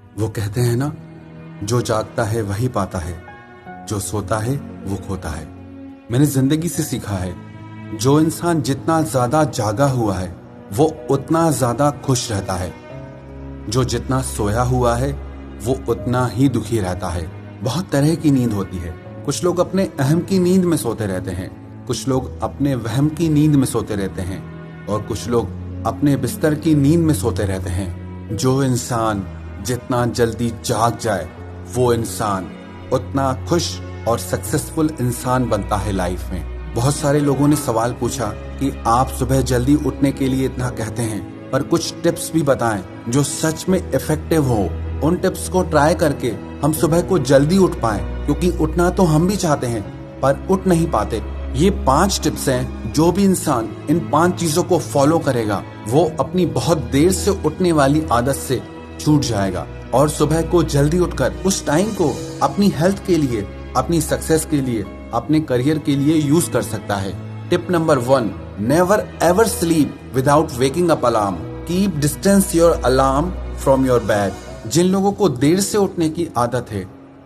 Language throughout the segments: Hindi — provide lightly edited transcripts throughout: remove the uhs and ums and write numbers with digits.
वो कहते हैं ना, जो जागता है वही पाता है, जो सोता है वो खोता है। मैंने जिंदगी से सीखा है, जो इंसान जितना ज्यादा जागा हुआ है वो उतना ज्यादा खुश रहता है। जो जितना सोया हुआ है वो उतना ही दुखी रहता है। बहुत तरह की नींद होती है। कुछ लोग अपने अहम की नींद में सोते रहते हैं, कुछ लोग अपने वहम की नींद में सोते रहते हैं और कुछ लोग अपने बिस्तर की नींद में सोते रहते हैं। जो इंसान जितना जल्दी जाग जाए वो इंसान उतना खुश और सक्सेसफुल इंसान बनता है लाइफ में। बहुत सारे लोगों ने सवाल पूछा कि आप सुबह जल्दी उठने के लिए इतना कहते हैं, पर कुछ टिप्स भी बताएं जो सच में इफेक्टिव हो। उन टिप्स को ट्राई करके हम सुबह को जल्दी उठ पाएं, क्योंकि उठना तो हम भी चाहते हैं पर उठ नहीं पाते। ये 5 टिप्स हैं, जो भी इंसान इन 5 चीजों को फॉलो करेगा वो अपनी बहुत देर से उठने वाली आदत से छूट जाएगा और सुबह को जल्दी उठकर उस टाइम को अपनी हेल्थ के लिए, अपनी सक्सेस के लिए, अपने करियर के लिए यूज कर सकता है। Tip number 1, never ever sleep without waking up alarm. Keep distance your alarm from your bed. जिन लोगों को देर से उठने की आदत है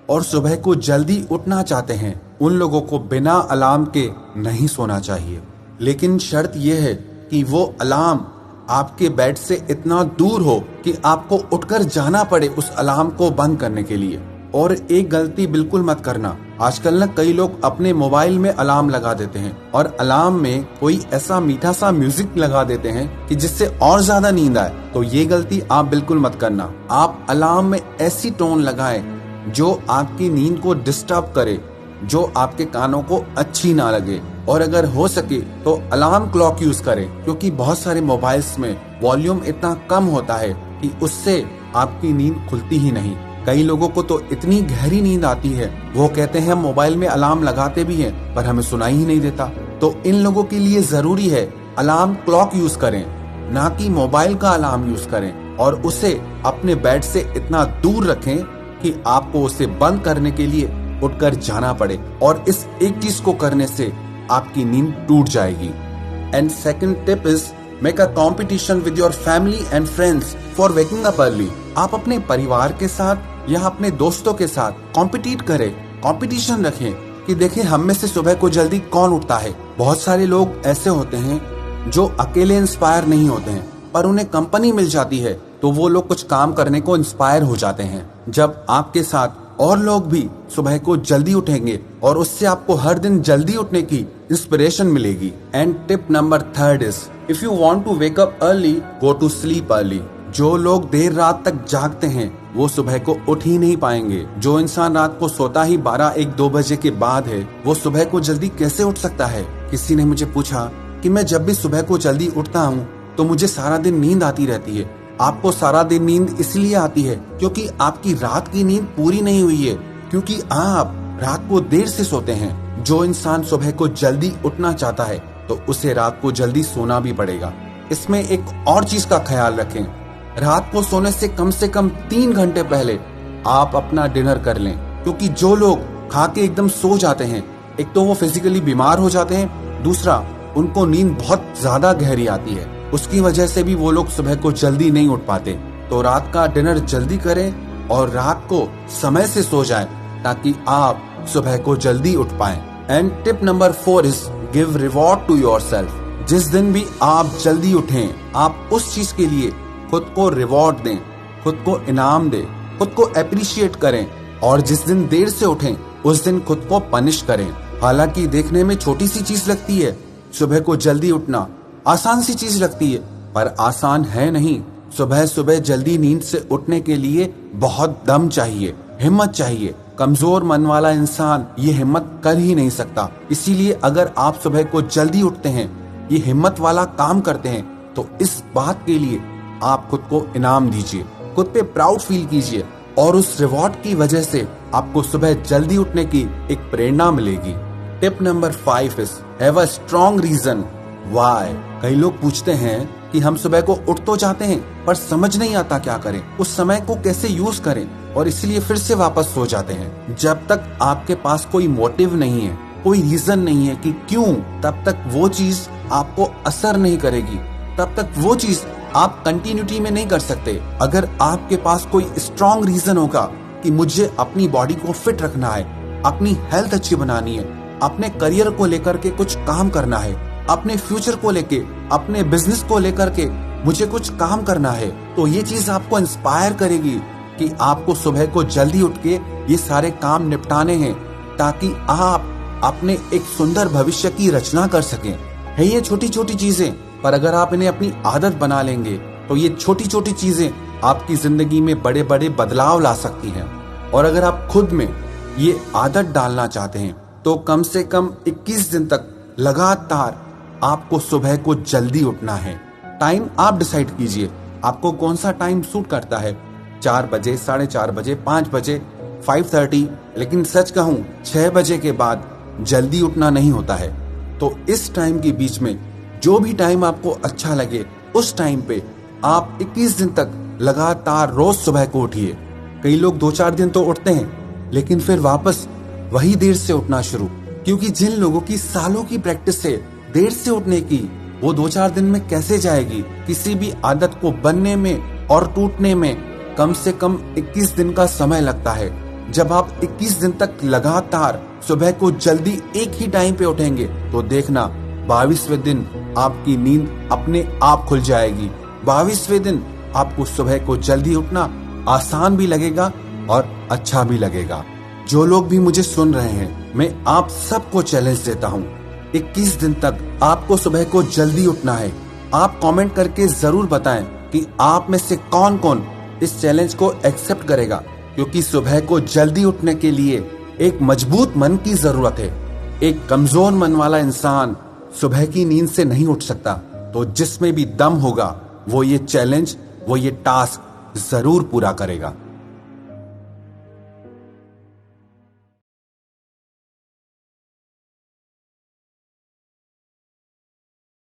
और सुबह को जल्दी उठना चाहते हैं, उन लोगों को बिना अलार्म के नहीं सोना चाहिए। लेकिन शर्त यह है कि वो अलार्म आपके बेड से इतना दूर हो कि आपको उठकर जाना पड़े उस अलार्म को बंद करने के लिए। और एक गलती बिल्कुल मत करना, आजकल ना कई लोग अपने मोबाइल में अलार्म लगा देते हैं और अलार्म में कोई ऐसा मीठा सा म्यूजिक लगा देते हैं कि जिससे और ज्यादा नींद आए। तो ये गलती आप बिल्कुल मत करना। आप अलार्म में ऐसी टोन लगाएं जो आपकी नींद को डिस्टर्ब करे, जो आपके कानों को अच्छी ना लगे। और अगर हो सके तो अलार्म क्लॉक यूज करें, क्योंकि बहुत सारे मोबाइल्स में वॉल्यूम इतना कम होता है कि उससे आपकी नींद खुलती ही नहीं। कई लोगों को तो इतनी गहरी नींद आती है, वो कहते हैं हम मोबाइल में अलार्म लगाते भी हैं पर हमें सुनाई ही नहीं देता। तो इन लोगों के लिए जरूरी है अलार्म क्लॉक यूज करें, ना कि मोबाइल का अलार्म यूज करें, और उसे अपने बेड से इतना दूर रखें कि आपको उसे बंद करने के लिए उठकर जाना पड़े। और इस एक चीज को करने से आपकी नींद टूट जाएगी। And second tip is make a competition with your family and friends for waking up early. आप अपने परिवार के साथ या अपने दोस्तों के साथ कॉम्पिटिट करें, कंपटीशन रखें कि देखें हम में से सुबह को जल्दी कौन उठता है। बहुत सारे लोग ऐसे होते हैं जो अकेले इंस्पायर नहीं होते हैं, पर उन्हें कंपनी मिल जाती है तो वो लोग कुछ काम करने को इंस्पायर हो जाते हैं। जब आपके साथ और लोग भी सुबह को जल्दी उठेंगे और उससे आपको हर दिन जल्दी उठने की इंस्पिरेशन मिलेगी। And tip number 3 is if you want to wake up early go to sleep early. जो लोग देर रात तक जागते हैं वो सुबह को उठ ही नहीं पाएंगे। जो इंसान रात को सोता ही 12-1-2 बजे के बाद है वो सुबह को जल्दी कैसे उठ सकता है। किसी ने मुझे पूछा कि मैं जब भी सुबह को जल्दी उठता हूँ तो मुझे सारा दिन नींद आती रहती है। आपको सारा दिन नींद इसलिए आती है क्योंकि आपकी रात की नींद पूरी नहीं हुई है, क्योंकि आप रात को देर से सोते हैं। जो इंसान सुबह को जल्दी उठना चाहता है तो उसे रात को जल्दी सोना भी पड़ेगा। इसमें एक और चीज का ख्याल रखें, रात को सोने से कम 3 घंटे पहले आप अपना डिनर कर लें, क्योंकि जो लोग खा के एकदम सो जाते हैं, एक तो वो फिजिकली बीमार हो जाते हैं, दूसरा उनको नींद बहुत ज्यादा गहरी आती है। उसकी वजह से भी वो लोग सुबह को जल्दी नहीं उठ पाते। तो रात का डिनर जल्दी करें और रात को समय से सो जाएं ताकि आप सुबह को जल्दी उठ पाएं। And tip number 4 is give reward to yourself. जिस दिन भी आप जल्दी उठें, आप उस चीज के लिए खुद को रिवॉर्ड दें, खुद को इनाम दें, खुद को अप्रिशिएट करें। और जिस दिन देर से उठें उस दिन खुद को पनिश करें। हालांकि देखने में छोटी सी चीज लगती है, सुबह को जल्दी उठना आसान सी चीज लगती है, पर आसान है नहीं। सुबह सुबह जल्दी नींद से उठने के लिए बहुत दम चाहिए, हिम्मत चाहिए। कमजोर मन वाला इंसान ये हिम्मत कर ही नहीं सकता। इसीलिए अगर आप सुबह को जल्दी उठते हैं, ये हिम्मत वाला काम करते हैं, तो इस बात के लिए आप खुद को इनाम दीजिए, खुद पे प्राउड फील कीजिए, और उस रिवॉर्ड की वजह से आपको सुबह जल्दी उठने की एक प्रेरणा मिलेगी। Tip number 5 is have a strong reason why. कई लोग पूछते हैं कि हम सुबह को उठ तो जाते हैं पर समझ नहीं आता क्या करें, उस समय को कैसे यूज करें, और इसलिए फिर से वापस सो जाते हैं। जब तक आपके पास कोई मोटिव नहीं है, कोई रीजन नहीं है कि क्यों, तब तक वो चीज आपको असर नहीं करेगी, तब तक वो चीज आप कंटिन्यूटी में नहीं कर सकते। अगर आपके पास कोई स्ट्रॉन्ग रीजन होगा कि मुझे अपनी बॉडी को फिट रखना है, अपनी हेल्थ अच्छी बनानी है, अपने करियर को लेकर के कुछ काम करना है, अपने फ्यूचर को लेके, अपने बिजनेस को लेकर के मुझे कुछ काम करना है, तो ये चीज आपको इंस्पायर करेगी कि आपको सुबह को जल्दी उठ के ये सारे काम निपटाने हैं, ताकि आप अपने एक सुंदर भविष्य की रचना कर सकें। है ये छोटी छोटी चीजें, पर अगर आप इन्हें अपनी आदत बना लेंगे तो ये छोटी छोटी चीजें आपकी जिंदगी में बड़े बड़े बदलाव ला सकती हैं। और अगर आप खुद में ये आदत डालना चाहते हैं तो कम से कम 21 दिन तक लगातार आपको सुबह को जल्दी उठना है। टाइम आप डिसाइड कीजिए, आपको कौन सा टाइम सूट करता है, 4 बजे, 4:30 बजे, 5 बजे, 5:30। लेकिन सच कहूं 6 बजे के बाद जल्दी उठना नहीं होता है। तो इस टाइम के बीच में जो भी टाइम आपको अच्छा लगे उस टाइम पे आप 21 दिन तक लगातार रोज सुबह को उठिए। कई लोग 2-4 दिन तो उठते हैं लेकिन फिर वापस वही देर से उठना शुरू, क्योंकि जिन लोगों की सालों की प्रैक्टिस है देर से उठने की, वो 2-4 दिन में कैसे जाएगी। किसी भी आदत को बनने में और टूटने में कम से कम 21 दिन का समय लगता है। जब आप 21 दिन तक लगातार सुबह को जल्दी एक ही टाइम पे उठेंगे तो देखना 22वें दिन आपकी नींद अपने आप खुल जाएगी। 22वें दिन आपको सुबह को जल्दी उठना आसान भी लगेगा और अच्छा भी लगेगा। जो लोग भी मुझे सुन रहे हैं, मैं आप सबको चैलेंज देता हूँ, 21 दिन तक आपको सुबह को जल्दी उठना है। आप कमेंट करके जरूर बताएं कि आप में से कौन कौन इस चैलेंज को एक्सेप्ट करेगा, क्योंकि सुबह को जल्दी उठने के लिए एक मजबूत मन की जरूरत है। एक कमजोर मन वाला इंसान सुबह की नींद से नहीं उठ सकता। तो जिसमें भी दम होगा वो ये चैलेंज, वो ये टास्क जरूर पूरा करेगा।